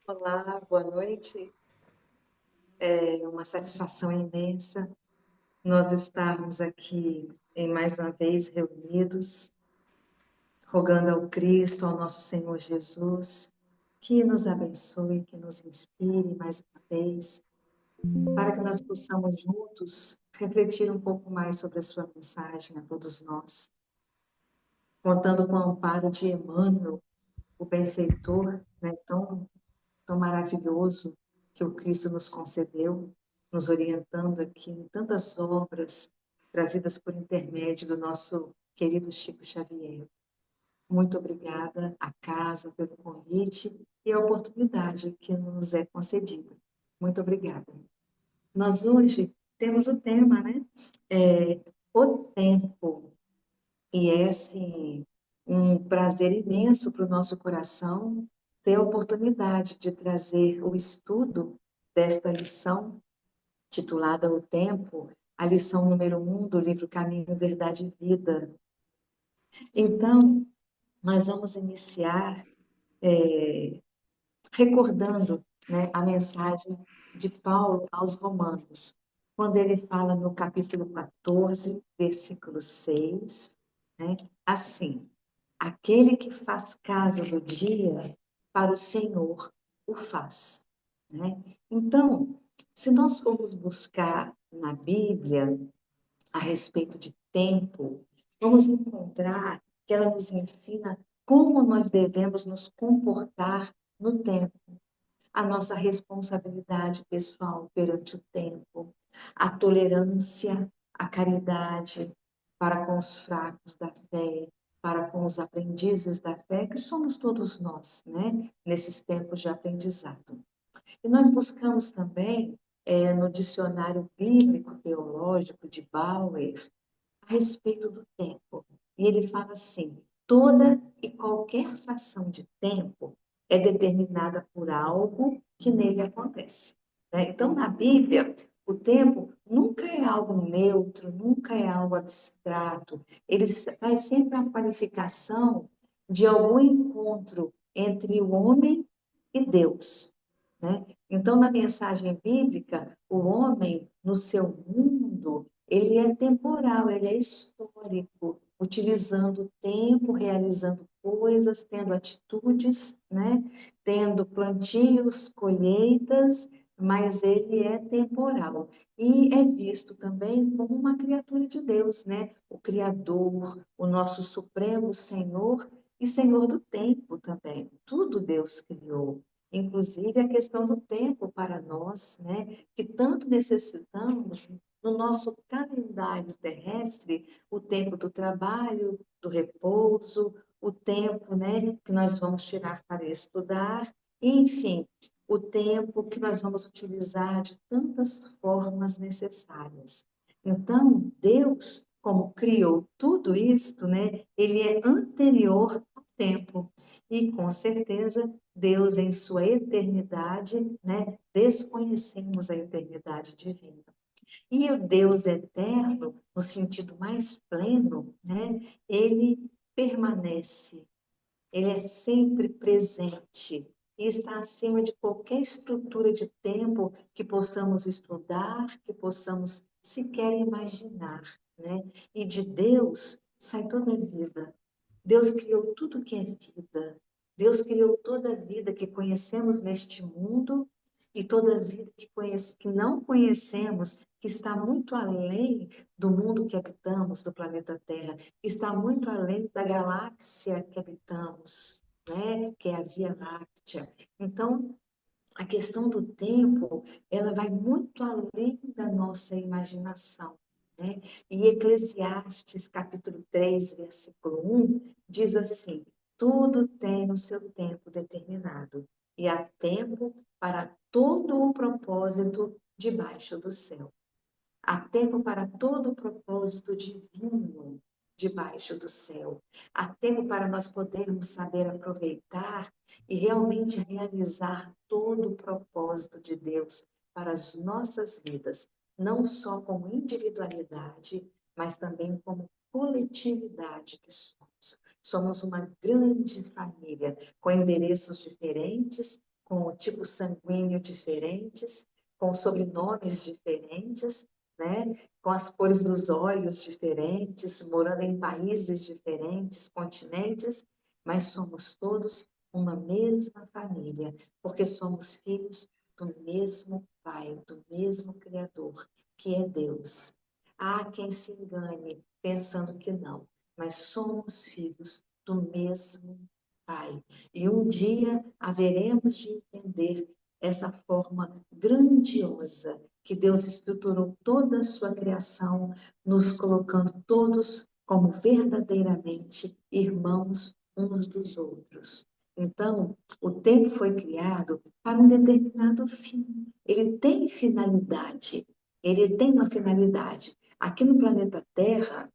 Olá, boa noite. É uma satisfação imensa nós estarmos aqui em mais uma vez reunidos, rogando ao Cristo, ao nosso Senhor Jesus, que nos abençoe, que nos inspire mais uma vez, para que nós possamos juntos refletir um pouco mais sobre a sua mensagem a todos nós, contando com o amparo de Emmanuel, o benfeitor, né, tão maravilhoso que o Cristo nos concedeu, nos orientando aqui em tantas obras trazidas por intermédio do nosso querido Chico Xavier. Muito obrigada à casa pelo convite e a oportunidade que nos é concedida. Muito obrigada. Nós hoje temos o tema, né? O tempo. E é, assim, um prazer imenso para o nosso coração ter a oportunidade de trazer o estudo desta lição, titulada O Tempo, a lição número 1 do livro Caminho, Verdade e Vida. Então, nós vamos iniciar recordando, né, a mensagem de Paulo aos Romanos, quando ele fala no capítulo 14, versículo 6, né, assim: aquele que faz caso do dia, para o Senhor o faz. Né? Então, se nós formos buscar na Bíblia a respeito de tempo, vamos encontrar que ela nos ensina como nós devemos nos comportar no tempo, a nossa responsabilidade pessoal perante o tempo, a tolerância, a caridade para com os fracos da fé, para com os aprendizes da fé, que somos todos nós, né? Nesses tempos de aprendizado. E nós buscamos também, no dicionário bíblico teológico de Bauer, a respeito do tempo. E ele fala assim: toda e qualquer fração de tempo é determinada por algo que nele acontece. Né? Então, na Bíblia, o tempo nunca é algo neutro, nunca é algo abstrato. Ele faz sempre a qualificação de algum encontro entre o homem e Deus. Né? Então, na mensagem bíblica, o homem, no seu mundo, ele é temporal, ele é histórico, utilizando o tempo, realizando coisas, tendo atitudes, né? Tendo plantios, colheitas, mas ele é temporal. E é visto também como uma criatura de Deus, né? O Criador, o nosso Supremo Senhor e Senhor do tempo também. Tudo Deus criou. Inclusive a questão do tempo para nós, né? Que tanto necessitamos no nosso calendário terrestre, o tempo do trabalho, do repouso, o tempo, né, que nós vamos tirar para estudar, enfim, o tempo que nós vamos utilizar de tantas formas necessárias. Então, Deus, como criou tudo isto, né, ele é anterior ao tempo. E, com certeza, Deus, em sua eternidade, né, desconhecemos a eternidade divina. E o Deus eterno, no sentido mais pleno, né, ele permanece, ele é sempre presente e está acima de qualquer estrutura de tempo que possamos estudar, que possamos sequer imaginar, né? E de Deus sai toda a vida. Deus criou tudo que é vida. Deus criou toda a vida que conhecemos neste mundo e toda a vida que não conhecemos, que está muito além do mundo que habitamos, do planeta Terra, que está muito além da galáxia que habitamos, né? Que é a Via Láctea. Então, a questão do tempo, ela vai muito além da nossa imaginação, né? E Eclesiastes, capítulo 3, versículo 1, diz assim: tudo tem o seu tempo determinado, e há tempo para todo o propósito debaixo do céu. Há tempo para todo o propósito divino debaixo do céu. Há tempo para nós podermos saber aproveitar e realmente realizar todo o propósito de Deus para as nossas vidas, não só como individualidade, mas também como coletividade que somos. Somos uma grande família, com endereços diferentes, com tipos sanguíneos diferentes, com sobrenomes diferentes, né? Com as cores dos olhos diferentes, morando em países diferentes, continentes, mas somos todos uma mesma família, porque somos filhos do mesmo Pai, do mesmo Criador, que é Deus. Há quem se engane pensando que não, mas somos filhos do mesmo Pai. E um dia haveremos de entender essa forma grandiosa que Deus estruturou toda a sua criação, nos colocando todos como verdadeiramente irmãos uns dos outros. Então, o tempo foi criado para um determinado fim. Ele tem finalidade. Ele tem uma finalidade. Aqui no planeta Terra,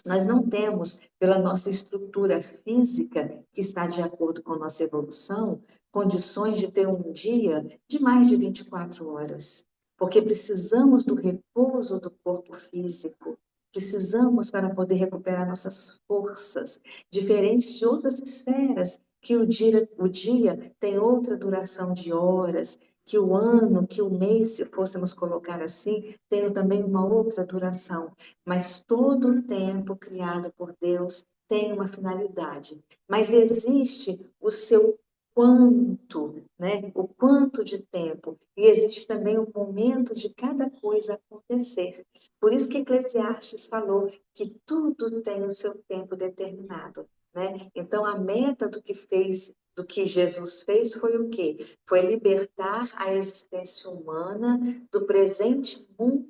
nós não temos, pela nossa estrutura física, que está de acordo com a nossa evolução, condições de ter um dia de mais de 24 horas, porque precisamos do repouso do corpo físico, precisamos para poder recuperar nossas forças, diferentes de outras esferas, que o dia tem outra duração de horas, que o ano, que o mês, se fôssemos colocar assim, tem também uma outra duração. Mas todo o tempo criado por Deus tem uma finalidade. Mas existe o seu quanto, né? O quanto de tempo. E existe também o momento de cada coisa acontecer. Por isso que Eclesiastes falou que tudo tem o seu tempo determinado, né? Então a meta do que fez, do que Jesus fez foi o quê? Foi libertar a existência humana do presente mundo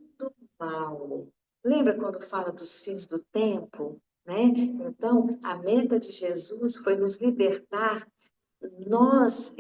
mal. Lembra quando fala dos fins do tempo, né? Então, a meta de Jesus foi nos libertar, nós,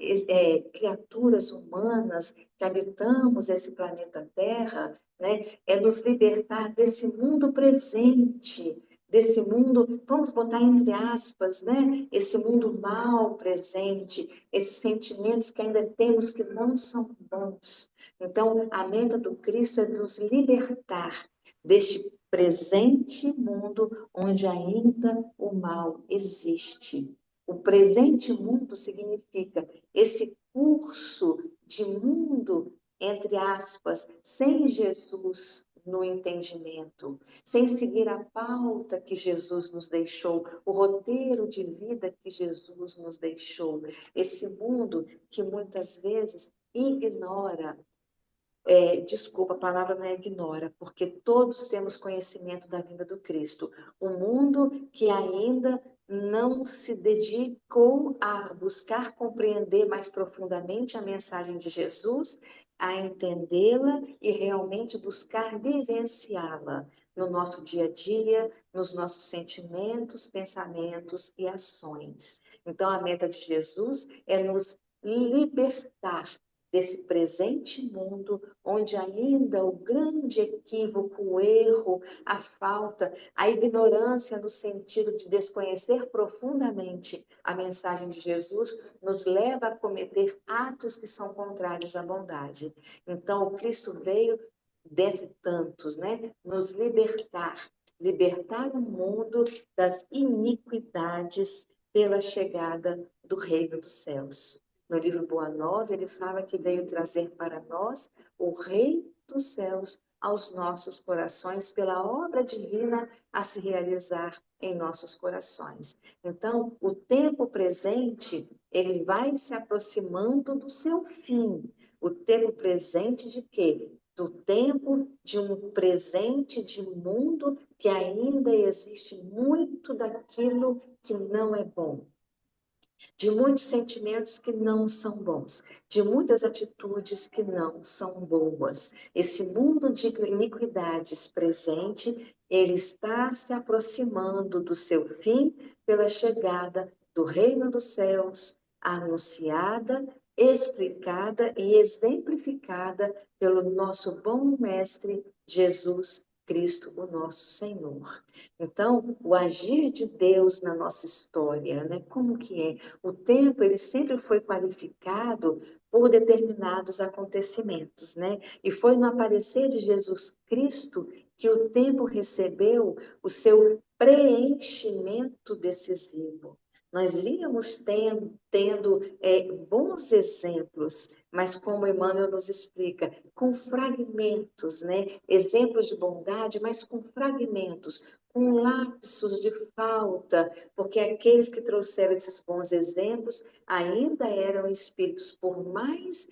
criaturas humanas que habitamos esse planeta Terra, né? É nos libertar desse mundo presente, desse mundo, vamos botar entre aspas, né? Esse mundo mal presente, esses sentimentos que ainda temos que não são bons. Então, a meta do Cristo é nos libertar deste presente mundo onde ainda o mal existe. O presente mundo significa esse curso de mundo, entre aspas, sem Jesus no entendimento, sem seguir a pauta que Jesus nos deixou, o roteiro de vida que Jesus nos deixou. Esse mundo que muitas vezes ignora, desculpa, a palavra não é ignora, porque todos temos conhecimento da vinda do Cristo. O mundo que ainda não se dedicou a buscar compreender mais profundamente a mensagem de Jesus, a entendê-la e realmente buscar vivenciá-la no nosso dia a dia, nos nossos sentimentos, pensamentos e ações. Então, a meta de Jesus é nos libertar desse presente mundo, onde ainda o grande equívoco, o erro, a falta, a ignorância no sentido de desconhecer profundamente a mensagem de Jesus, nos leva a cometer atos que são contrários à bondade. Então, o Cristo veio, dentre tantos, né, nos libertar o mundo das iniquidades pela chegada do reino dos céus. No livro Boa Nova, ele fala que veio trazer para nós o Rei dos céus aos nossos corações, pela obra divina a se realizar em nossos corações. Então, o tempo presente, ele vai se aproximando do seu fim. O tempo presente de quê? Do tempo de um presente de mundo que ainda existe muito daquilo que não é bom, de muitos sentimentos que não são bons, de muitas atitudes que não são boas. Esse mundo de iniquidades presente, ele está se aproximando do seu fim pela chegada do reino dos céus, anunciada, explicada e exemplificada pelo nosso bom mestre Jesus Cristo, o nosso Senhor. Então, o agir de Deus na nossa história, né? Como que é? O tempo, ele sempre foi qualificado por determinados acontecimentos, né? E foi no aparecer de Jesus Cristo que o tempo recebeu o seu preenchimento decisivo. Nós víamos tendo bons exemplos, mas como Emmanuel nos explica, com fragmentos, né? Exemplos de bondade, mas com fragmentos, com lapsos de falta, porque aqueles que trouxeram esses bons exemplos ainda eram espíritos, por mais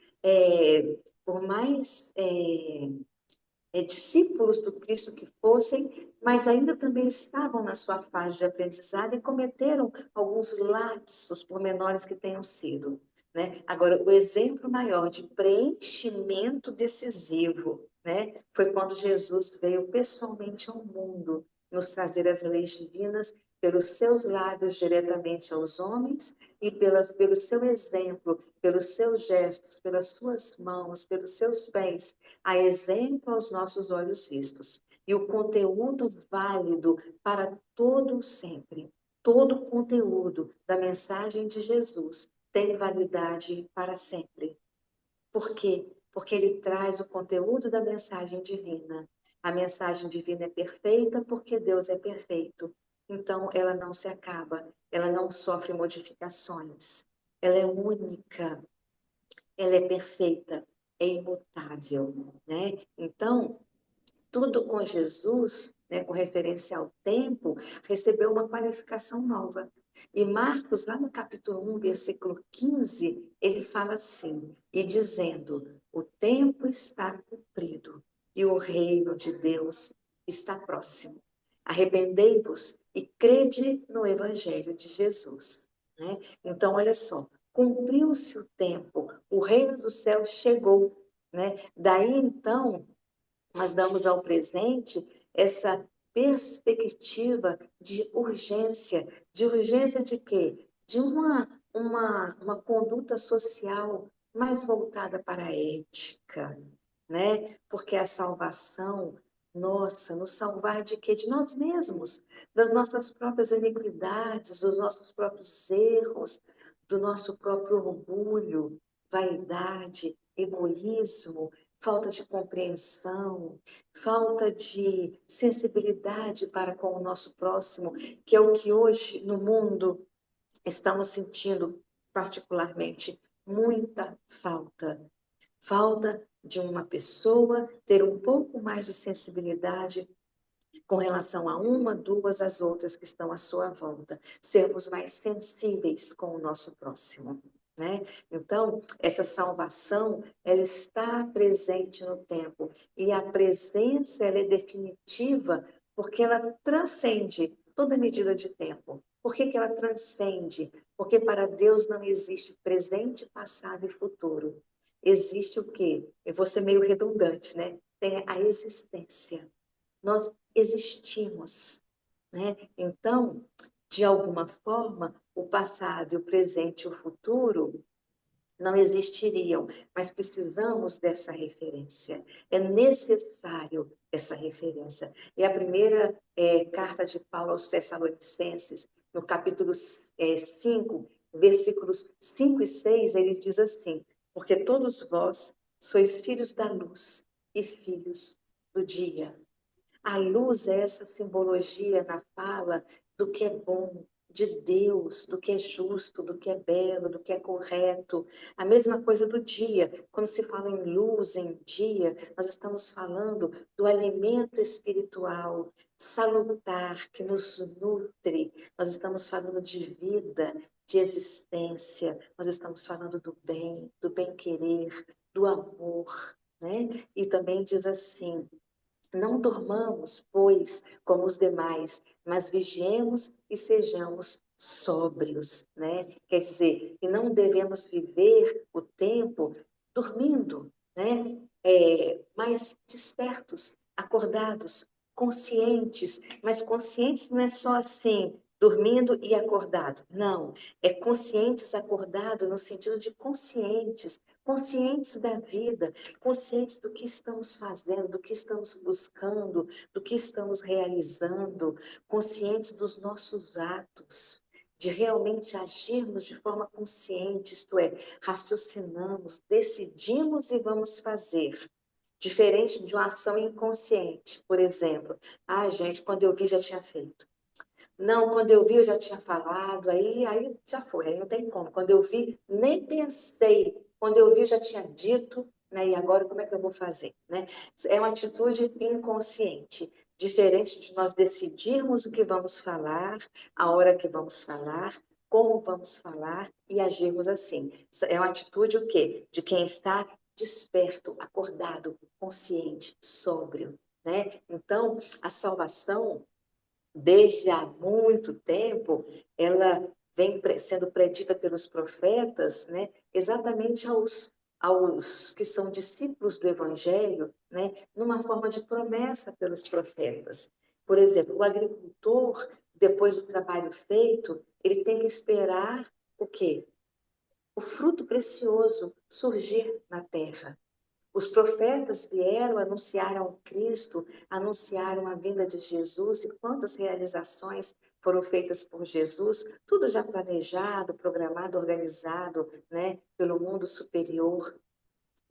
discípulos do Cristo que fossem, mas ainda também estavam na sua fase de aprendizado e cometeram alguns lapsos, por menores que tenham sido. Né? Agora, o exemplo maior de preenchimento decisivo, né, foi quando Jesus veio pessoalmente ao mundo nos trazer as leis divinas pelos seus lábios diretamente aos homens e pelo seu exemplo, pelos seus gestos, pelas suas mãos, pelos seus pés, a exemplo aos nossos olhos vistos. E o conteúdo válido para todo sempre. Todo o conteúdo da mensagem de Jesus tem validade para sempre. Por quê? Porque ele traz o conteúdo da mensagem divina. A mensagem divina é perfeita porque Deus é perfeito. Então, ela não se acaba, ela não sofre modificações. Ela é única, ela é perfeita, é imutável, né? Então, tudo com Jesus, né, com referência ao tempo, recebeu uma qualificação nova. E Marcos, lá no capítulo 1, versículo 15, ele fala assim, e dizendo, o tempo está cumprido e o reino de Deus está próximo. Arrependei-vos e crede no evangelho de Jesus. Né? Então, olha só, cumpriu-se o tempo, o reino do céu chegou. Né? Daí, então, nós damos ao presente essa perspectiva de urgência de quê? De uma conduta social mais voltada para a ética, né? Porque a salvação, nossa, nos salvar de quê? De nós mesmos, das nossas próprias iniquidades, dos nossos próprios erros, do nosso próprio orgulho, vaidade, egoísmo, falta de compreensão, falta de sensibilidade para com o nosso próximo, que é o que hoje no mundo estamos sentindo particularmente muita falta. Falta de uma pessoa ter um pouco mais de sensibilidade com relação a uma, duas, as outras que estão à sua volta. Sermos mais sensíveis com o nosso próximo. Né? Então, essa salvação, ela está presente no tempo. E a presença, ela é definitiva porque ela transcende toda medida de tempo. Por que ela transcende? Porque para Deus não existe presente, passado e futuro. Existe o quê? Eu vou ser meio redundante, né? Tem a existência. Nós existimos, né? Então, de alguma forma, o passado, o presente e o futuro não existiriam, mas precisamos dessa referência. É necessário essa referência. E a primeira carta de Paulo aos Tessalonicenses, no capítulo 5, versículos 5 e 6, ele diz assim, porque todos vós sois filhos da luz e filhos do dia. A luz é essa simbologia na fala do que é bom, de Deus, do que é justo, do que é belo, do que é correto. A mesma coisa do dia. Quando se fala em luz, em dia, nós estamos falando do alimento espiritual salutar, que nos nutre. Nós estamos falando de vida, de existência. Nós estamos falando do bem-querer, do amor. Né? E também diz assim, não dormamos, pois, como os demais, mas vigiemos e sejamos sóbrios, né? Quer dizer, e não devemos viver o tempo dormindo, né? Mais despertos, acordados, conscientes, mas conscientes não é só assim, dormindo e acordado. Não, é conscientes, acordado no sentido de conscientes, conscientes da vida, conscientes do que estamos fazendo, do que estamos buscando, do que estamos realizando, conscientes dos nossos atos, de realmente agirmos de forma consciente, isto é, raciocinamos, decidimos e vamos fazer. Diferente de uma ação inconsciente, por exemplo. Ah, gente, quando eu vi já tinha feito. Não, quando eu vi, eu já tinha falado, aí já foi, aí não tem como. Quando eu vi, nem pensei. Quando eu vi, eu já tinha dito, né? E agora como é que eu vou fazer, né? É uma atitude inconsciente, diferente de nós decidirmos o que vamos falar, a hora que vamos falar, como vamos falar e agirmos assim. É uma atitude o quê? De quem está desperto, acordado, consciente, sóbrio, né? Então, a salvação desde há muito tempo, ela vem sendo predita pelos profetas, né, exatamente aos que são discípulos do Evangelho, né, numa forma de promessa pelos profetas. Por exemplo, o agricultor, depois do trabalho feito, ele tem que esperar o quê? O fruto precioso surgir na terra. Os profetas vieram, anunciaram o Cristo, anunciaram a vinda de Jesus e quantas realizações foram feitas por Jesus, tudo já planejado, programado, organizado, né, pelo mundo superior.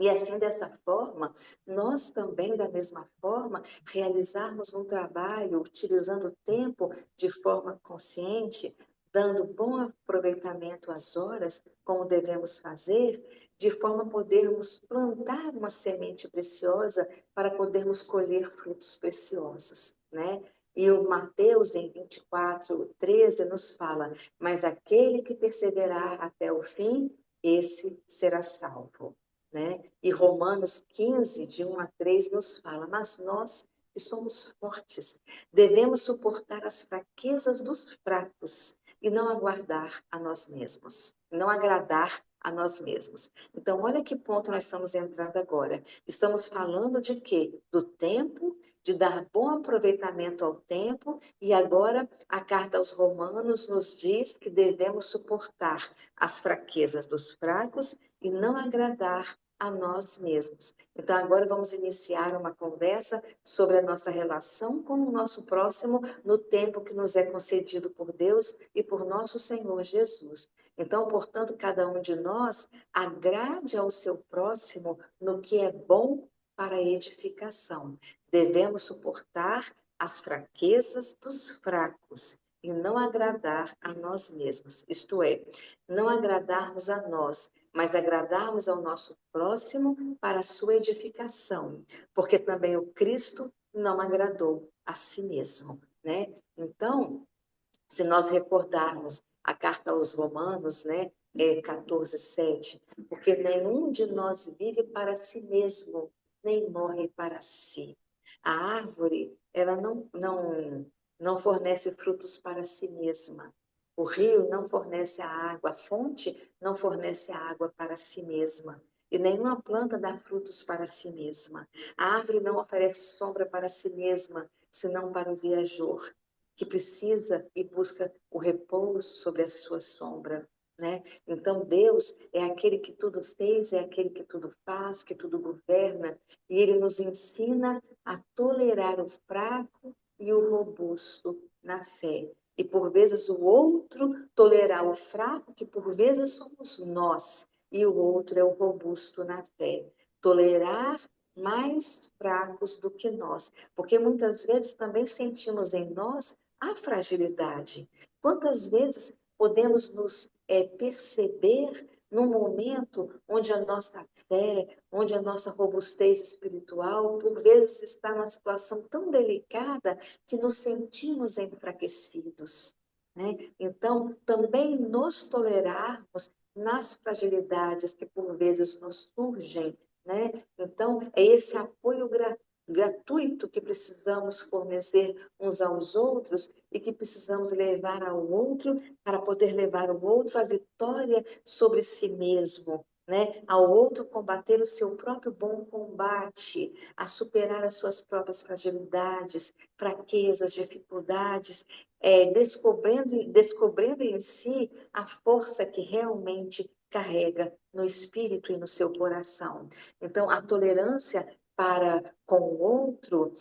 E assim, dessa forma, nós também, da mesma forma, realizarmos um trabalho utilizando o tempo de forma consciente, dando bom aproveitamento às horas, como devemos fazer, de forma a podermos plantar uma semente preciosa para podermos colher frutos preciosos, né? E o Mateus, em 24:13, nos fala: mas aquele que perseverar até o fim, esse será salvo, né? E Romanos 15, de 1 a 3, nos fala: mas nós que somos fortes, devemos suportar as fraquezas dos fracos e não aguardar a nós mesmos, não agradar a nós mesmos. Então, olha que ponto nós estamos entrando agora. Estamos falando de quê? Do tempo, de dar bom aproveitamento ao tempo, e agora a carta aos Romanos nos diz que devemos suportar as fraquezas dos fracos e não agradar a nós mesmos. Então, agora vamos iniciar uma conversa sobre a nossa relação com o nosso próximo no tempo que nos é concedido por Deus e por nosso Senhor Jesus. Então, portanto, cada um de nós agrade ao seu próximo no que é bom para a edificação. Devemos suportar as fraquezas dos fracos e não agradar a nós mesmos, isto é, não agradarmos a nós, mas agradarmos ao nosso próximo para a sua edificação, porque também o Cristo não agradou a si mesmo, né? Então, se nós recordarmos a carta aos Romanos, né, 14:7, porque nenhum de nós vive para si mesmo, nem morre para si. A árvore, ela não fornece frutos para si mesma. O rio não fornece a água, a fonte não fornece a água para si mesma. E nenhuma planta dá frutos para si mesma. A árvore não oferece sombra para si mesma, senão para o viajor, que precisa e busca o repouso sobre a sua sombra, né? Então, Deus é aquele que tudo fez, é aquele que tudo faz, que tudo governa, e Ele nos ensina a tolerar o fraco e o robusto na fé. E, por vezes, o outro tolerar o fraco, que por vezes somos nós, e o outro é o robusto na fé. Tolerar mais fracos do que nós, porque muitas vezes também sentimos em nós a fragilidade. Quantas vezes podemos nos perceber num momento onde a nossa fé, onde a nossa robustez espiritual, por vezes está numa situação tão delicada que nos sentimos enfraquecidos, né? Então, também nos tolerarmos nas fragilidades que por vezes nos surgem, né? Então, é esse apoio gratuito que precisamos fornecer uns aos outros e que precisamos levar ao outro para poder levar o outro à vitória sobre si mesmo, né? Ao outro combater o seu próprio bom combate, a superar as suas próprias fragilidades, fraquezas, dificuldades, descobrindo em si a força que realmente carrega no espírito e no seu coração. Então, a tolerância para com o outro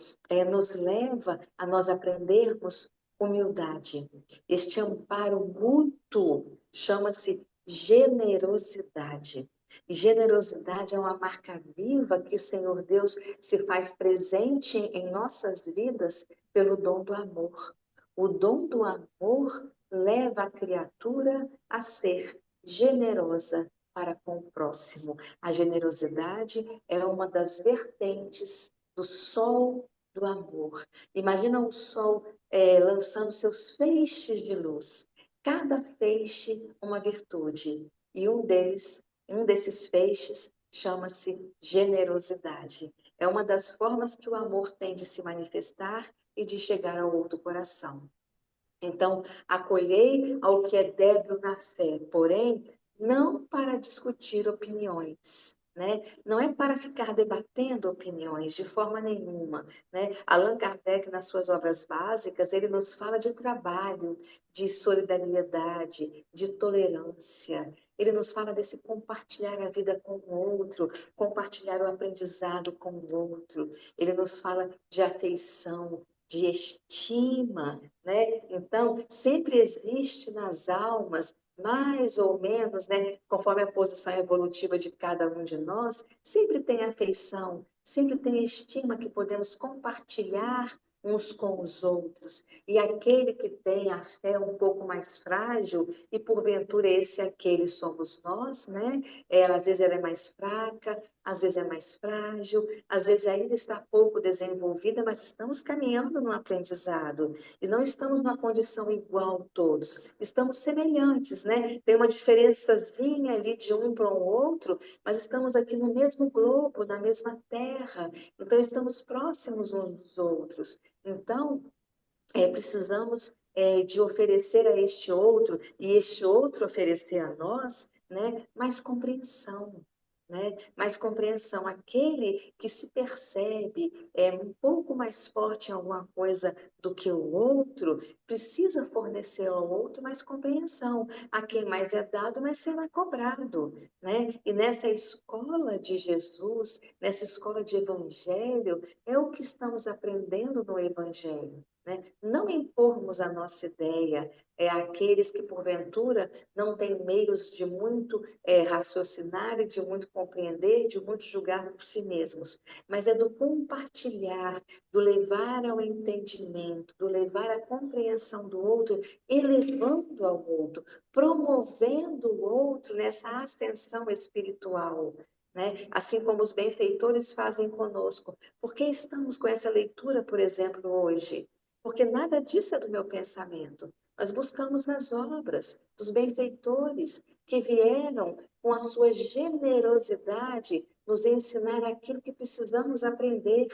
nos leva a nós aprendermos humildade. Este amparo mútuo chama-se generosidade. E generosidade é uma marca viva que o Senhor Deus se faz presente em nossas vidas pelo dom do amor. O dom do amor leva a criatura a ser generosa para com o próximo. A generosidade é uma das vertentes do sol do amor. Imagina um sol lançando seus feixes de luz. Cada feixe uma virtude. E um desses feixes chama-se generosidade. É uma das formas que o amor tem de se manifestar e de chegar ao outro coração. Então, acolhei ao que é débil na fé, porém, não para discutir opiniões, né? Não é para ficar debatendo opiniões de forma nenhuma, né? Allan Kardec, nas suas obras básicas, ele nos fala de trabalho, de solidariedade, de tolerância. Ele nos fala desse compartilhar a vida com o outro, compartilhar o aprendizado com o outro. Ele nos fala de afeição, de estima, né? Então, sempre existe nas almas, mais ou menos, né, conforme a posição evolutiva de cada um de nós, sempre tem afeição, sempre tem estima que podemos compartilhar uns com os outros. E aquele que tem a fé um pouco mais frágil, e porventura esse aquele somos nós, né? Às vezes ela é mais fraca, às vezes é mais frágil, às vezes ainda está pouco desenvolvida, mas estamos caminhando no aprendizado e não estamos numa condição igual todos, estamos semelhantes, né? Tem uma diferençazinha ali de um para o outro, mas estamos aqui no mesmo globo, na mesma terra, então estamos próximos uns dos outros. Então, precisamos de oferecer a este outro e este outro oferecer a nós, né, mais compreensão. Né? Mais compreensão. Aquele que se percebe um pouco mais forte em alguma coisa do que o outro, precisa fornecer ao outro mais compreensão. A quem mais é dado, mais será cobrado. Né? E nessa escola de Jesus, nessa escola de evangelho, é o que estamos aprendendo no evangelho. Né? Não impormos a nossa ideia, aqueles que porventura não têm meios de muito raciocinar e de muito compreender, de muito julgar por si mesmos, mas é do compartilhar, do levar ao entendimento, do levar à compreensão do outro, elevando ao outro, promovendo o outro nessa ascensão espiritual. Né? Assim como os benfeitores fazem conosco. Por que estamos com essa leitura, por exemplo, hoje? Porque nada disso é do meu pensamento. Nós buscamos nas obras dos benfeitores que vieram com a sua generosidade nos ensinar aquilo que precisamos aprender.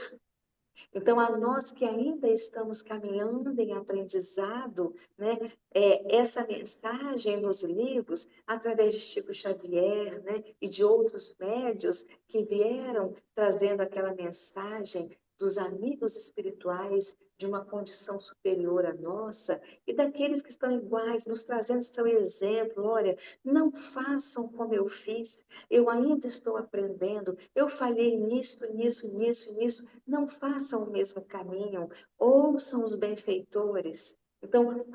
Então, a nós que ainda estamos caminhando em aprendizado, né, essa mensagem nos livros, através de Chico Xavier, né, e de outros médios que vieram trazendo aquela mensagem dos amigos espirituais de uma condição superior à nossa, e daqueles que estão iguais, nos trazendo seu exemplo. Olha, não façam como eu fiz, eu ainda estou aprendendo, eu falhei nisso, nisso, nisso, nisso, não façam o mesmo caminho, ouçam os benfeitores. Então,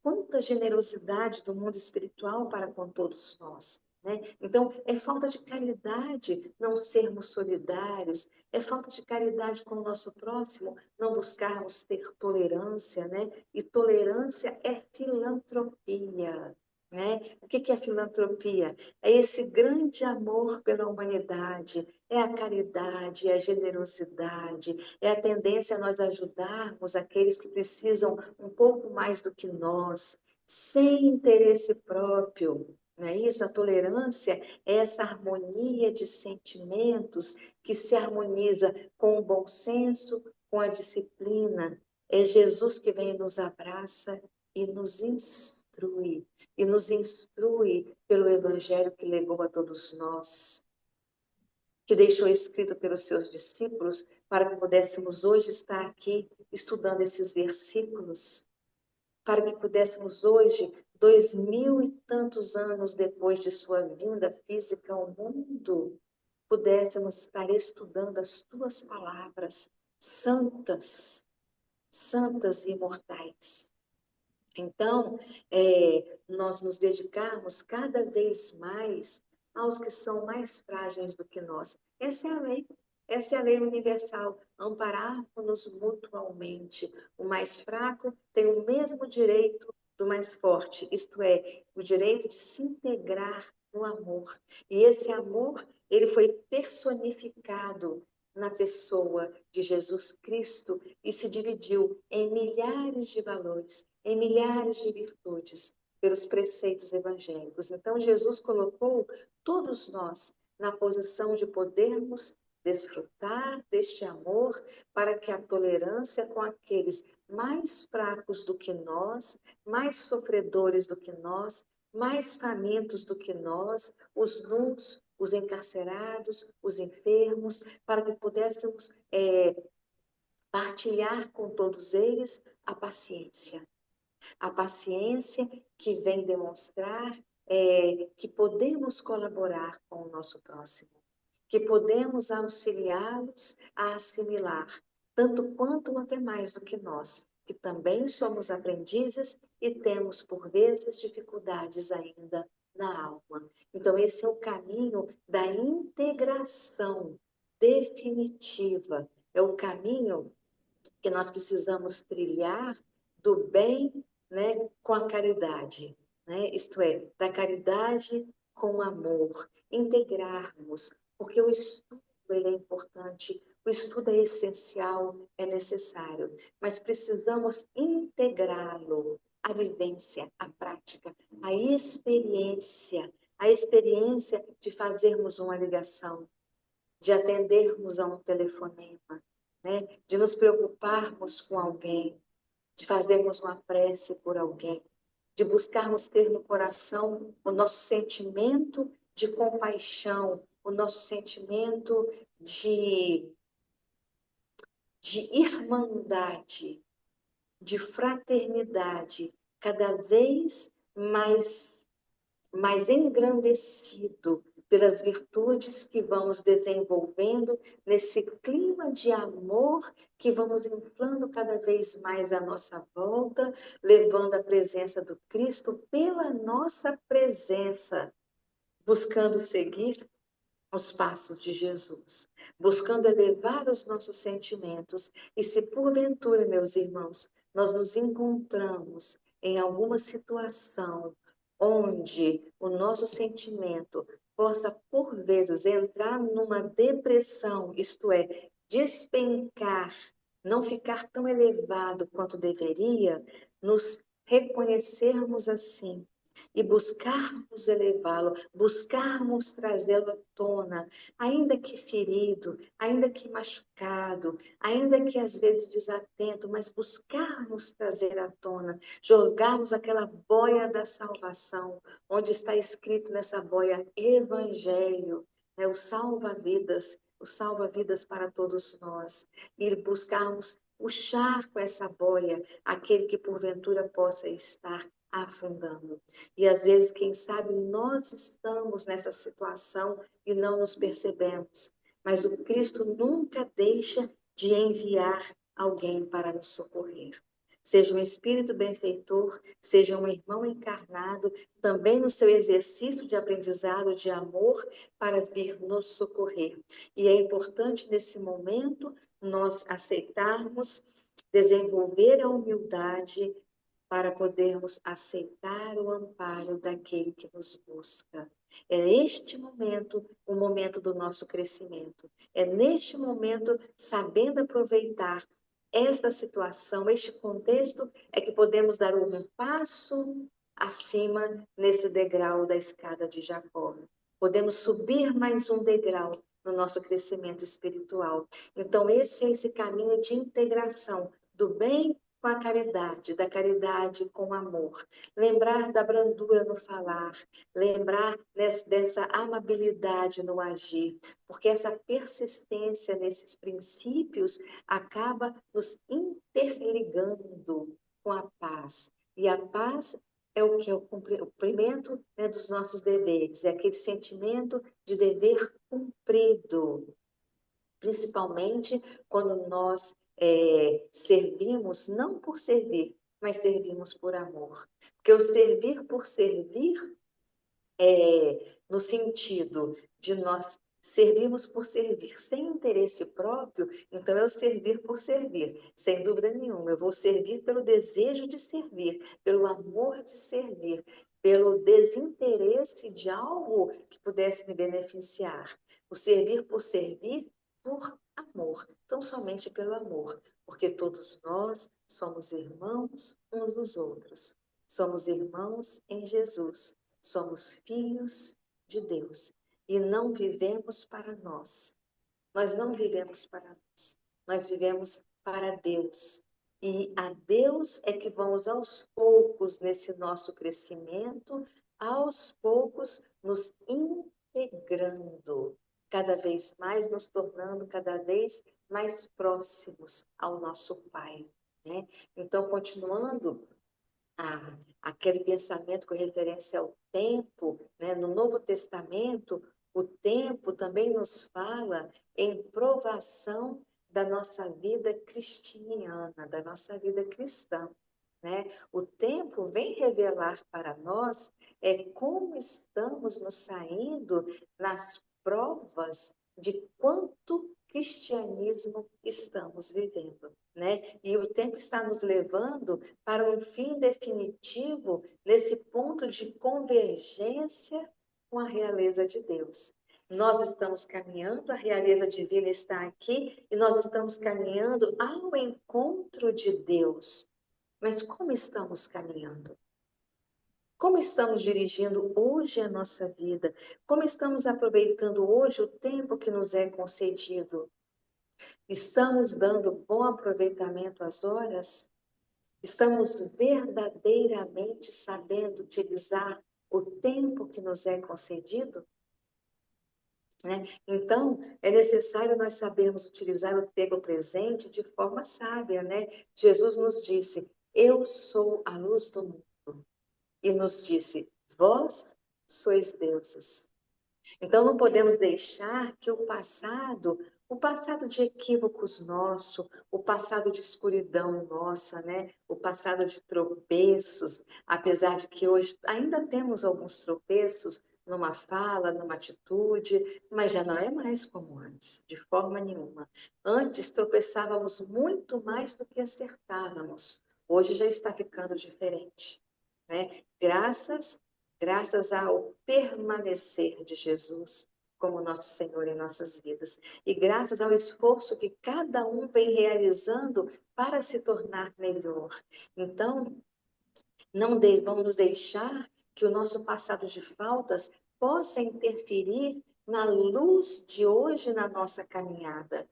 quanta generosidade do mundo espiritual para com todos nós. Né? Então, é falta de caridade não sermos solidários, é falta de caridade com o nosso próximo não buscarmos ter tolerância, né? E tolerância é filantropia. Né? O que é filantropia? É esse grande amor pela humanidade, é a caridade, é a generosidade, é a tendência a nós ajudarmos aqueles que precisam um pouco mais do que nós, sem interesse próprio. Não é isso? A tolerância é essa harmonia de sentimentos que se harmoniza com o bom senso, com a disciplina. É Jesus que vem e nos abraça e nos instrui. E nos instrui pelo Evangelho que legou a todos nós, que deixou escrito pelos seus discípulos, para que pudéssemos hoje estar aqui estudando esses versículos, para que pudéssemos hoje, 2000 e tantos anos depois de sua vinda física ao mundo, pudéssemos estar estudando as tuas palavras, santas, santas e imortais. Então, nós nos dedicarmos cada vez mais aos que são mais frágeis do que nós. Essa é a lei. Essa é a lei universal, amparar-nos mutualmente. O mais fraco tem o mesmo direito do mais forte, isto é, o direito de se integrar no amor. E esse amor, ele foi personificado na pessoa de Jesus Cristo e se dividiu em milhares de valores, em milhares de virtudes, pelos preceitos evangélicos. Então, Jesus colocou todos nós na posição de podermos desfrutar deste amor para que a tolerância com aqueles mais fracos do que nós, mais sofredores do que nós, mais famintos do que nós, os nus, os encarcerados, os enfermos, para que pudéssemos partilhar com todos eles a paciência. A paciência que vem demonstrar que podemos colaborar com o nosso próximo, que podemos auxiliá-los a assimilar, tanto quanto ou até mais do que nós, que também somos aprendizes e temos, por vezes, dificuldades ainda na alma. Então, esse é o caminho da integração definitiva, é o caminho que nós precisamos trilhar do bem, né, com a caridade, né? Isto é, da caridade com o amor, integrarmos, porque o estudo ele é importante, o estudo é essencial, é necessário, mas precisamos integrá-lo à vivência, à prática, à a experiência de fazermos uma ligação, de atendermos a um telefonema, né? De nos preocuparmos com alguém, de fazermos uma prece por alguém, de buscarmos ter no coração o nosso sentimento de compaixão, o nosso sentimento de irmandade, de fraternidade, cada vez mais engrandecido pelas virtudes que vamos desenvolvendo nesse clima de amor que vamos inflando cada vez mais à nossa volta, levando a presença do Cristo pela nossa presença, buscando seguir os passos de Jesus, buscando elevar os nossos sentimentos. E se porventura, meus irmãos, nós nos encontramos em alguma situação onde o nosso sentimento possa, por vezes, entrar numa depressão, isto é, despencar, não ficar tão elevado quanto deveria, nos reconhecermos assim e buscarmos elevá-lo, buscarmos trazê-lo à tona, ainda que ferido, ainda que machucado, ainda que às vezes desatento, mas buscarmos trazer à tona, jogarmos aquela boia da salvação, onde está escrito nessa boia Evangelho, né, o salva-vidas para todos nós, e buscarmos puxar com essa boia aquele que porventura possa estar afundando. E às vezes, quem sabe, nós estamos nessa situação e não nos percebemos. Mas o Cristo nunca deixa de enviar alguém para nos socorrer. Seja um espírito benfeitor, seja um irmão encarnado, também no seu exercício de aprendizado de amor, para vir nos socorrer. E é importante, nesse momento, nós aceitarmos, desenvolver a humildade, para podermos aceitar o amparo daquele que nos busca. É este momento o momento do nosso crescimento. É neste momento, sabendo aproveitar esta situação, este contexto, é que podemos dar um passo acima nesse degrau da escada de Jacó. Podemos subir mais um degrau no nosso crescimento espiritual. Então, esse é esse caminho de integração do bem com a caridade, da caridade com o amor. Lembrar da brandura no falar, lembrar dessa amabilidade no agir, porque essa persistência nesses princípios acaba nos interligando com a paz. E a paz é o que é o cumprimento, né, dos nossos deveres, é aquele sentimento de dever cumprido, principalmente quando nós servimos não por servir, mas servimos por amor. Porque o servir por servir no sentido de nós Servimos por servir, sem interesse próprio, então é o servir por servir, sem dúvida nenhuma. Eu vou servir pelo desejo de servir, pelo amor de servir, pelo desinteresse de algo que pudesse me beneficiar. O servir por amor, tão somente pelo amor, porque todos nós somos irmãos uns dos outros. Somos irmãos em Jesus, somos filhos de Deus. E não vivemos para nós. Nós não vivemos para nós. Nós vivemos para Deus. E a Deus é que vamos aos poucos nesse nosso crescimento, aos poucos nos integrando, cada vez mais nos tornando cada vez mais próximos ao nosso Pai, né? Então, continuando aquele pensamento com referência ao tempo, né? No Novo Testamento, o tempo também nos fala em provação da nossa vida cristiana, da nossa vida cristã, né? O tempo vem revelar para nós como estamos nos saindo nas provas de quanto cristianismo estamos vivendo, né? E o tempo está nos levando para um fim definitivo nesse ponto de convergência com a realeza de Deus. Nós estamos caminhando, a realeza divina está aqui e nós estamos caminhando ao encontro de Deus. Mas como estamos caminhando? Como estamos dirigindo hoje a nossa vida? Como estamos aproveitando hoje o tempo que nos é concedido? Estamos dando bom aproveitamento às horas? Estamos verdadeiramente sabendo utilizar o tempo que nos é concedido? Né? Então, é necessário nós sabermos utilizar o tempo presente de forma sábia, né? Jesus nos disse, eu sou a luz do mundo. E nos disse, vós sois deuses. Então, não podemos deixar que o passado de equívocos nosso, o passado de escuridão nossa, né? O passado de tropeços, apesar de que hoje ainda temos alguns tropeços numa fala, numa atitude, mas já não é mais como antes, de forma nenhuma. Antes tropeçávamos muito mais do que acertávamos. Hoje já está ficando diferente, né? Graças ao permanecer de Jesus como nosso Senhor em nossas vidas. E graças ao esforço que cada um vem realizando para se tornar melhor. Então, não vamos deixar que o nosso passado de faltas possa interferir na luz de hoje na nossa caminhada,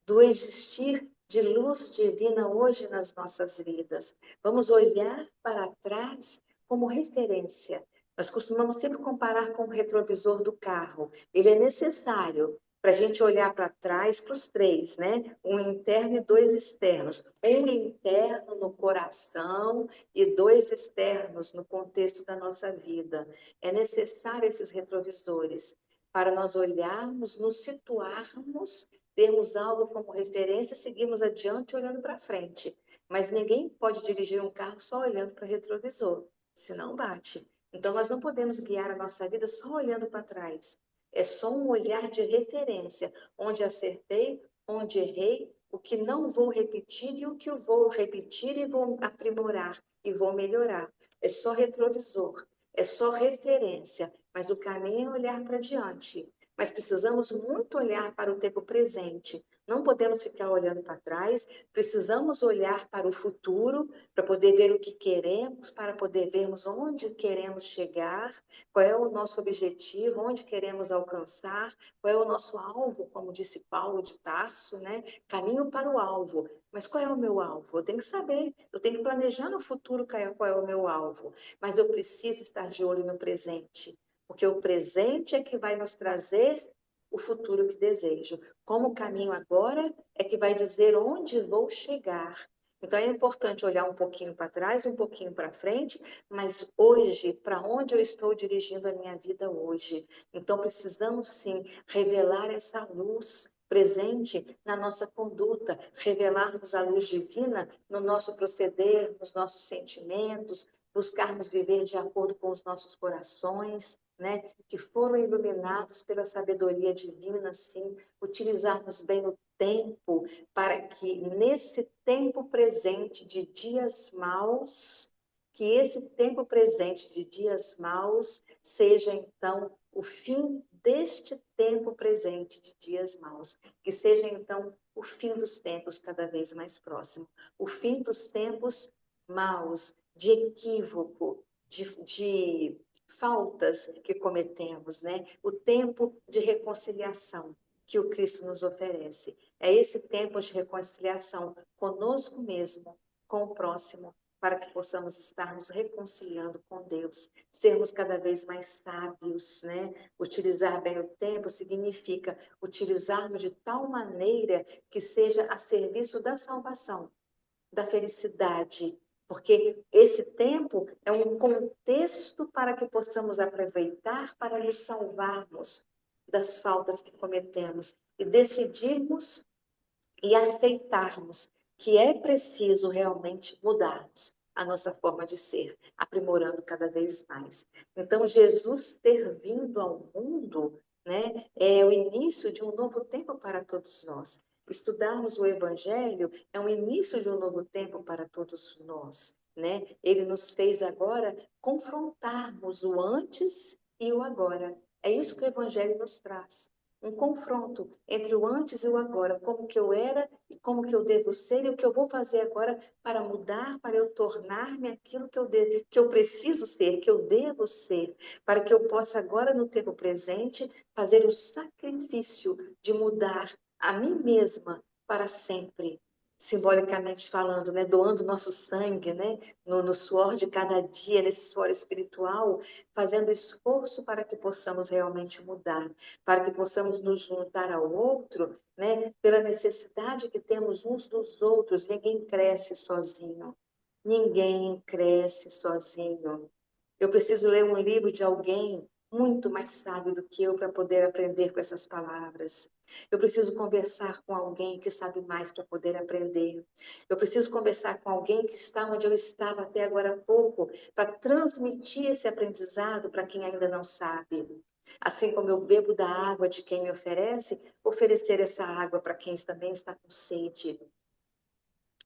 do existir de luz divina hoje nas nossas vidas. Vamos olhar para trás como referência. Nós costumamos sempre comparar com o retrovisor do carro. Ele é necessário para a gente olhar para trás, para os três, né? Um interno e dois externos. Um interno no coração e dois externos no contexto da nossa vida. É necessário esses retrovisores para nós olharmos, nos situarmos, termos algo como referência, seguirmos adiante olhando para frente. Mas ninguém pode dirigir um carro só olhando para o retrovisor, senão bate. Então, nós não podemos guiar a nossa vida só olhando para trás. É só um olhar de referência, onde acertei, onde errei, o que não vou repetir e o que eu vou repetir e vou aprimorar e vou melhorar. É só retrovisor, é só referência, mas o caminho é olhar para diante. Mas precisamos muito olhar para o tempo presente. Não podemos ficar olhando para trás, precisamos olhar para o futuro, para poder ver o que queremos, para poder vermos onde queremos chegar, qual é o nosso objetivo, onde queremos alcançar, qual é o nosso alvo, como disse Paulo de Tarso, né? Caminho para o alvo. Mas qual é o meu alvo? Eu tenho que saber, eu tenho que planejar no futuro qual é o meu alvo. Mas eu preciso estar de olho no presente, porque o presente é que vai nos trazer o futuro que desejo. Como o caminho agora é que vai dizer onde vou chegar. Então é importante olhar um pouquinho para trás, um pouquinho para frente, mas hoje, para onde eu estou dirigindo a minha vida hoje? Então precisamos sim revelar essa luz presente na nossa conduta, revelarmos a luz divina no nosso proceder, nos nossos sentimentos, buscarmos viver de acordo com os nossos corações, né, que foram iluminados pela sabedoria divina, sim, utilizarmos bem o tempo para que nesse tempo presente de dias maus, que esse tempo presente de dias maus seja então o fim deste tempo presente de dias maus, que seja então o fim dos tempos cada vez mais próximo, o fim dos tempos maus, de equívoco, de faltas que cometemos, né? O tempo de reconciliação que o Cristo nos oferece. É esse tempo de reconciliação conosco mesmo, com o próximo, para que possamos estar nos reconciliando com Deus, sermos cada vez mais sábios, né? Utilizar bem o tempo significa utilizarmos de tal maneira que seja a serviço da salvação, da felicidade, porque esse tempo é um contexto para que possamos aproveitar para nos salvarmos das faltas que cometemos e decidirmos e aceitarmos que é preciso realmente mudarmos a nossa forma de ser, aprimorando cada vez mais. Então, Jesus ter vindo ao mundo, né, é o início de um novo tempo para todos nós. Estudarmos o Evangelho é um início de um novo tempo para todos nós, né? Ele nos fez agora confrontarmos o antes e o agora. É isso que o Evangelho nos traz, um confronto entre o antes e o agora, como que eu era e como que eu devo ser e o que eu vou fazer agora para mudar, para eu tornar-me aquilo que eu preciso ser, que eu devo ser, para que eu possa agora no tempo presente fazer o sacrifício de mudar a mim mesma para sempre. Simbolicamente falando, né? Doando nosso sangue, né? No suor de cada dia, nesse suor espiritual, fazendo esforço para que possamos realmente mudar, para que possamos nos juntar ao outro, né, pela necessidade que temos uns dos outros. Ninguém cresce sozinho. Ninguém cresce sozinho. Eu preciso ler um livro de alguém muito mais sábio do que eu para poder aprender com essas palavras. Eu preciso conversar com alguém que sabe mais para poder aprender. Eu preciso conversar com alguém que está onde eu estava até agora há pouco, para transmitir esse aprendizado para quem ainda não sabe. Assim como eu bebo da água de quem me oferece, oferecer essa água para quem também está com sede.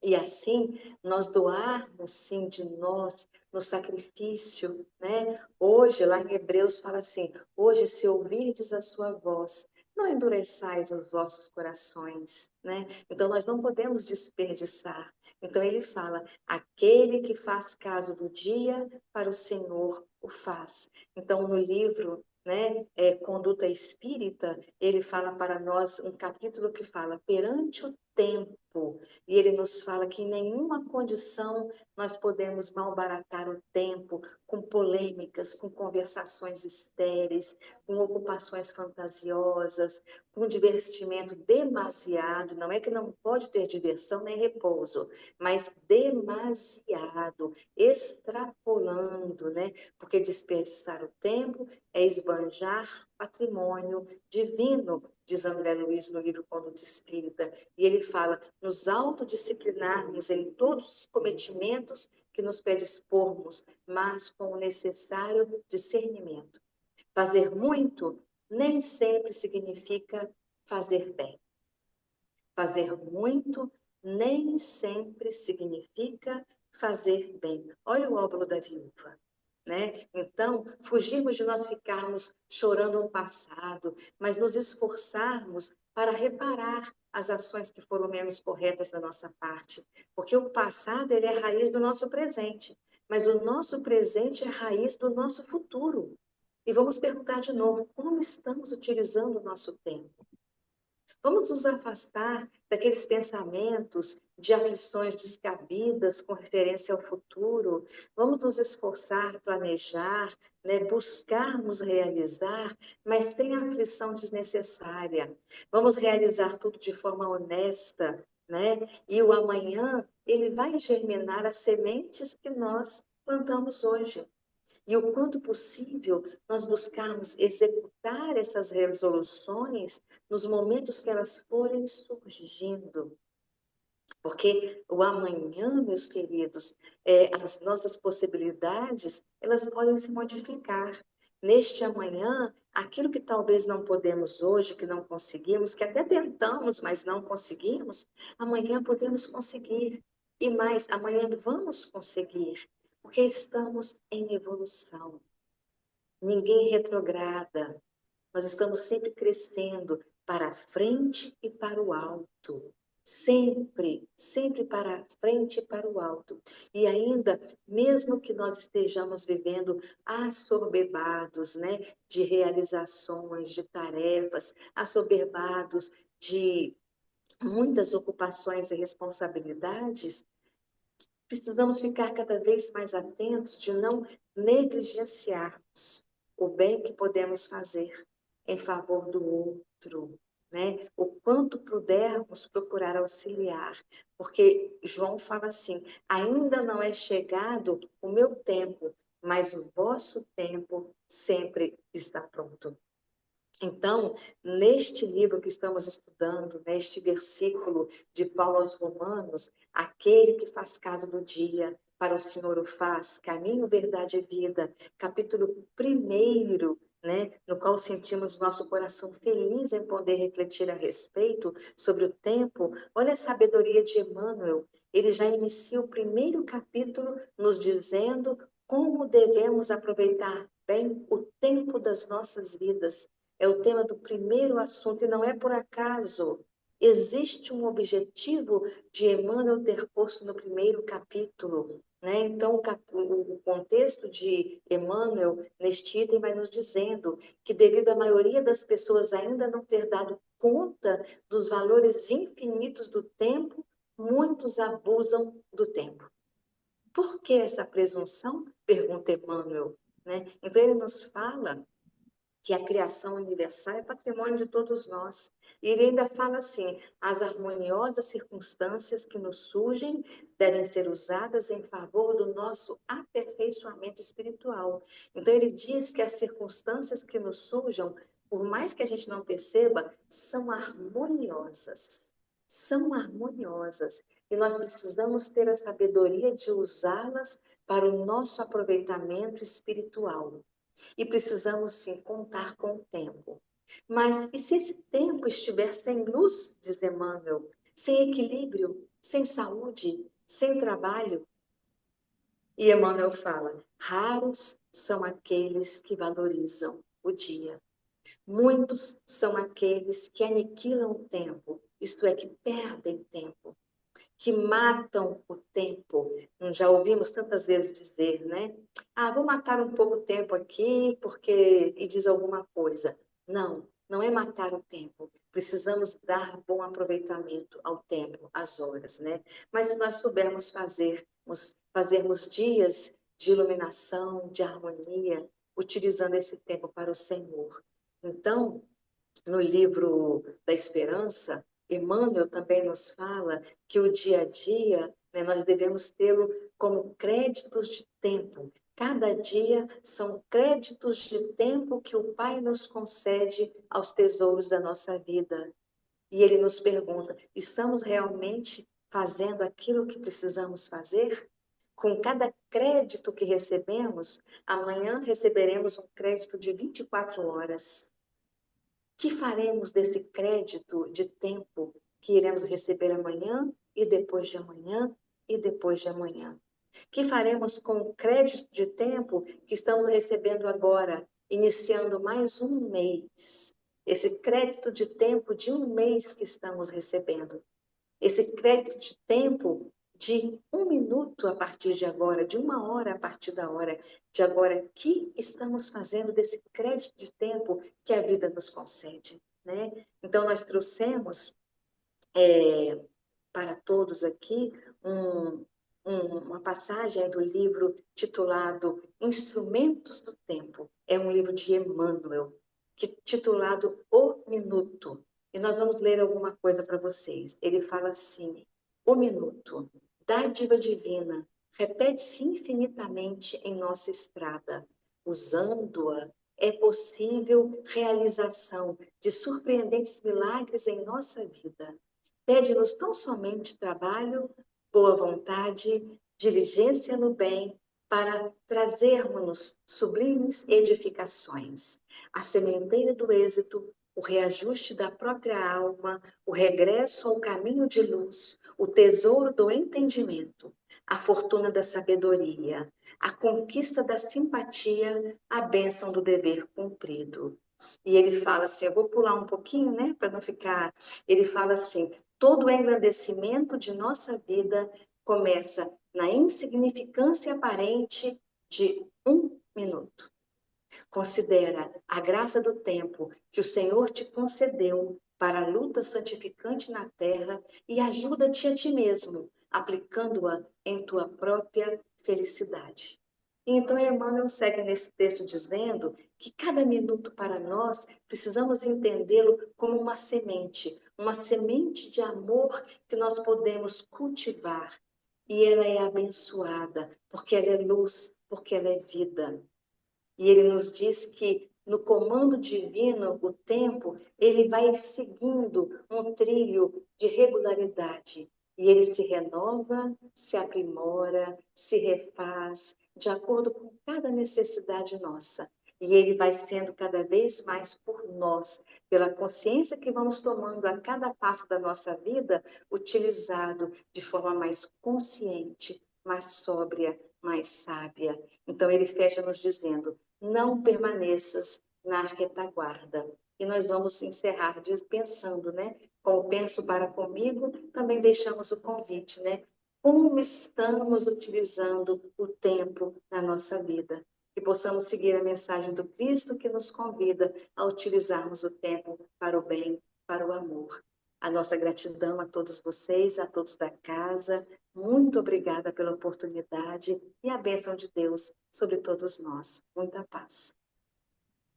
E assim, nós doarmos, sim, de nós, no sacrifício, né? Hoje, lá em Hebreus, fala assim, hoje, se ouvirdes a sua voz, não endureçais os vossos corações, né? Então, nós não podemos desperdiçar. Então, ele fala, aquele que faz caso do dia, para o Senhor o faz. Então, no livro, né, Conduta Espírita, ele fala para nós um capítulo que fala, perante o tempo, e ele nos fala que em nenhuma condição nós podemos malbaratar o tempo com polêmicas, com conversações estéreis, com ocupações fantasiosas, com divertimento demasiado. Não é que não pode ter diversão nem repouso, mas demasiado, extrapolando, né? Porque desperdiçar o tempo é esbanjar patrimônio divino, diz André Luiz no livro Conduta Espírita. E ele fala, nos autodisciplinarmos em todos os cometimentos que nos predispormos, mas com o necessário discernimento. Fazer muito nem sempre significa fazer bem. Fazer muito nem sempre significa fazer bem. Olha o óbolo da viúva. Né? Então, fugirmos de nós ficarmos chorando o passado, mas nos esforçarmos para reparar as ações que foram menos corretas da nossa parte, porque o passado ele é a raiz do nosso presente, mas o nosso presente é a raiz do nosso futuro. E vamos perguntar de novo, como estamos utilizando o nosso tempo? Vamos nos afastar daqueles pensamentos de aflições descabidas com referência ao futuro. Vamos nos esforçar, planejar, né, buscarmos realizar, mas sem aflição desnecessária. Vamos realizar tudo de forma honesta, né? E o amanhã, ele vai germinar as sementes que nós plantamos hoje. E o quanto possível nós buscarmos executar essas resoluções nos momentos que elas forem surgindo. Porque o amanhã, meus queridos, as nossas possibilidades, elas podem se modificar. neste amanhã, aquilo que talvez não podemos hoje, que não conseguimos, que até tentamos, mas não conseguimos, amanhã podemos conseguir. E mais, amanhã vamos conseguir, porque estamos em evolução. Ninguém retrograda. Nós estamos sempre crescendo para a frente e para o alto. Sempre, sempre para a frente e para o alto. E ainda, mesmo que nós estejamos vivendo assoberbados, né, de realizações, de tarefas, assoberbados de muitas ocupações e responsabilidades, precisamos ficar cada vez mais atentos de não negligenciarmos o bem que podemos fazer em favor do outro, né? O quanto pudermos procurar auxiliar, porque João fala assim: ainda não é chegado o meu tempo, mas o vosso tempo sempre está pronto. Então, neste livro que estamos estudando, neste versículo de Paulo aos Romanos, aquele que faz caso do dia, para o Senhor o faz, caminho, verdade e vida, capítulo 1, né, no qual sentimos nosso coração feliz em poder refletir a respeito sobre o tempo. Olha a sabedoria de Emmanuel. Ele já inicia o 1º capítulo nos dizendo como devemos aproveitar bem o tempo das nossas vidas. É o tema do primeiro assunto, e não é por acaso. Existe um objetivo de Emmanuel ter posto no 1º capítulo. Né? Então, o contexto de Emmanuel, neste item, vai nos dizendo que, devido à maioria das pessoas ainda não ter dado conta dos valores infinitos do tempo, muitos abusam do tempo. Por que essa presunção? Pergunta Emmanuel. Né? Então, ele nos fala que a criação universal é patrimônio de todos nós. E ele ainda fala assim: as harmoniosas circunstâncias que nos surgem devem ser usadas em favor do nosso aperfeiçoamento espiritual. Então, ele diz que as circunstâncias que nos surjam, por mais que a gente não perceba, são harmoniosas. São harmoniosas. E nós precisamos ter a sabedoria de usá-las para o nosso aproveitamento espiritual. E precisamos, sim, contar com o tempo. Mas e se esse tempo estiver sem luz, diz Emmanuel, sem equilíbrio, sem saúde, sem trabalho? E Emmanuel fala: raros são aqueles que valorizam o dia. Muitos são aqueles que aniquilam o tempo, isto é, que perdem tempo, que matam o tempo. Já ouvimos tantas vezes dizer, né? Ah, vou matar um pouco o tempo aqui, porque... E diz alguma coisa. Não, não é matar o tempo. Precisamos dar bom aproveitamento ao tempo, às horas, né? Mas se nós soubermos fazermos dias de iluminação, de harmonia, utilizando esse tempo para o Senhor. Então, no livro da Esperança, Emmanuel também nos fala que o dia a dia, né, nós devemos tê-lo como créditos de tempo. Cada dia são créditos de tempo que o Pai nos concede aos tesouros da nossa vida. E ele nos pergunta: estamos realmente fazendo aquilo que precisamos fazer? Com cada crédito que recebemos, amanhã receberemos um crédito de 24 horas. Que faremos desse crédito de tempo que iremos receber amanhã e depois de amanhã e depois de amanhã? Que faremos com o crédito de tempo que estamos recebendo agora, iniciando mais um mês? Esse crédito de tempo de um mês que estamos recebendo. Esse crédito de tempo de 1 minuto a partir de agora, de 1 hora a partir da hora de agora, que estamos fazendo desse crédito de tempo que a vida nos concede, né? Então, nós trouxemos para todos aqui uma passagem do livro titulado Instrumentos do Tempo. É um livro de Emmanuel, titulado O Minuto. E nós vamos ler alguma coisa para vocês. Ele fala assim: o minuto, dádiva divina, repete-se infinitamente em nossa estrada. Usando-a, é possível realização de surpreendentes milagres em nossa vida. Pede-nos tão somente trabalho, boa vontade, diligência no bem, para trazermos sublimes edificações. A sementeira do êxito, o reajuste da própria alma, o regresso ao caminho de luz, o tesouro do entendimento, a fortuna da sabedoria, a conquista da simpatia, a bênção do dever cumprido. E ele fala assim, eu vou pular um pouquinho, né, para não ficar... Ele fala assim, todo o engrandecimento de nossa vida começa na insignificância aparente de 1 minuto. Considera a graça do tempo que o Senhor te concedeu para a luta santificante na terra e ajuda-te a ti mesmo, aplicando-a em tua própria felicidade. E então, Emmanuel segue nesse texto dizendo que cada minuto para nós precisamos entendê-lo como uma semente de amor que nós podemos cultivar. E ela é abençoada, porque ela é luz, porque ela é vida. E ele nos diz que no comando divino, o tempo, ele vai seguindo um trilho de regularidade. E ele se renova, se aprimora, se refaz, de acordo com cada necessidade nossa. E ele vai sendo cada vez mais por nós, pela consciência que vamos tomando a cada passo da nossa vida, utilizado de forma mais consciente, mais sóbria, mais sábia. Então ele fecha nos dizendo: não permaneças na retaguarda. E nós vamos encerrar pensando, né? Como penso para comigo, também deixamos o convite, né? Como estamos utilizando o tempo na nossa vida? Que possamos seguir a mensagem do Cristo que nos convida a utilizarmos o tempo para o bem, para o amor. A nossa gratidão a todos vocês, a todos da casa. Muito obrigada pela oportunidade e a bênção de Deus sobre todos nós. Muita paz.